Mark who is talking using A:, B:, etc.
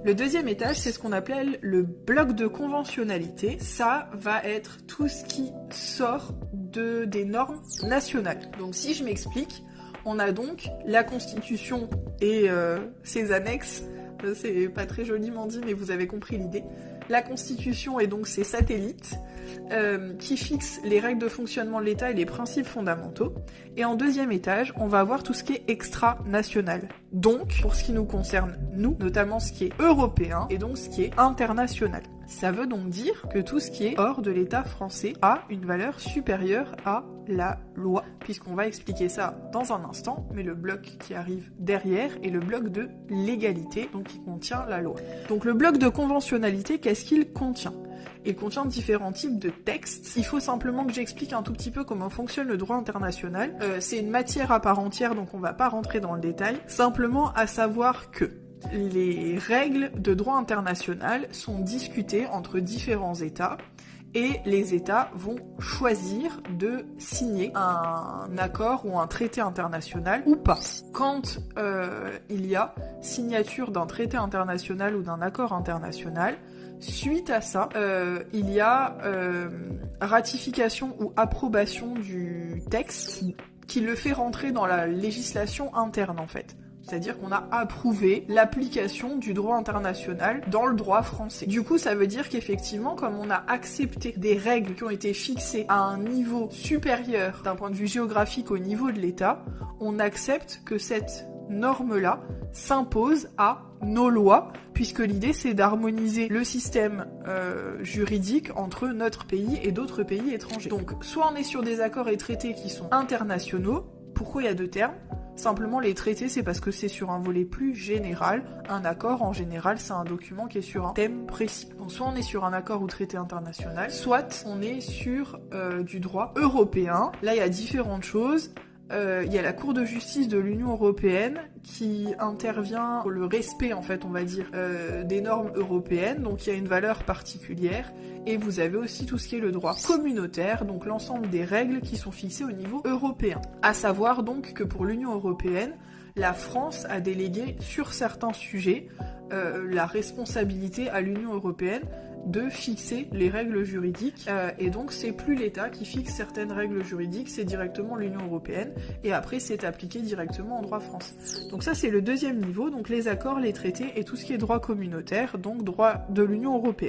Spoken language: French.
A: Le deuxième étage, c'est ce qu'on appelle le bloc de conventionnalité. Ça va être tout ce qui sort des normes nationales. Donc si je m'explique, on a donc la Constitution et ses annexes. C'est pas très joliment dit, mais vous avez compris l'idée. La Constitution et donc ses satellites qui fixent les règles de fonctionnement de l'État et les principes fondamentaux. Et en deuxième étage, on va avoir tout ce qui est extra-national. Donc, pour ce qui nous concerne, nous, notamment ce qui est européen et donc ce qui est international. Ça veut donc dire que tout ce qui est hors de l'État français a une valeur supérieure à la loi, puisqu'on va expliquer ça dans un instant, mais le bloc qui arrive derrière est le bloc de légalité, donc qui contient la loi. Donc le bloc de conventionnalité, qu'est-ce qu'il contient ? Il contient différents types de textes. Il faut simplement que j'explique un tout petit peu comment fonctionne le droit international. C'est une matière à part entière, donc on va pas rentrer dans le détail. Simplement à savoir que les règles de droit international sont discutées entre différents États et les États vont choisir de signer un accord ou un traité international ou pas. Quand il y a signature d'un traité international ou d'un accord international, suite à ça, il y a ratification ou approbation du texte qui le fait rentrer dans la législation interne en fait. C'est-à-dire qu'on a approuvé l'application du droit international dans le droit français. Du coup, ça veut dire qu'effectivement, comme on a accepté des règles qui ont été fixées à un niveau supérieur d'un point de vue géographique au niveau de l'État, on accepte que cette norme-là s'impose à nos lois, puisque l'idée c'est d'harmoniser le système juridique entre notre pays et d'autres pays étrangers. Donc, soit on est sur des accords et traités qui sont internationaux. Pourquoi il y a deux termes ? Simplement, les traités, c'est parce que c'est sur un volet plus général. Un accord, en général, c'est un document qui est sur un thème précis. Donc, soit on est sur un accord ou traité international, soit on est sur du droit européen. Là, il y a différentes choses. Il y a la Cour de justice de l'Union européenne qui intervient pour le respect, en fait, on va dire, des normes européennes. Donc, il y a une valeur particulière. Et vous avez aussi tout ce qui est le droit communautaire, donc l'ensemble des règles qui sont fixées au niveau européen. À savoir donc que pour l'Union européenne, la France a délégué sur certains sujets la responsabilité à l'Union européenne de fixer les règles juridiques et donc c'est plus l'État qui fixe certaines règles juridiques, c'est directement l'Union européenne et après c'est appliqué directement en droit français. Donc ça c'est le deuxième niveau, donc les accords, les traités et tout ce qui est droit communautaire, donc droit de l'Union européenne.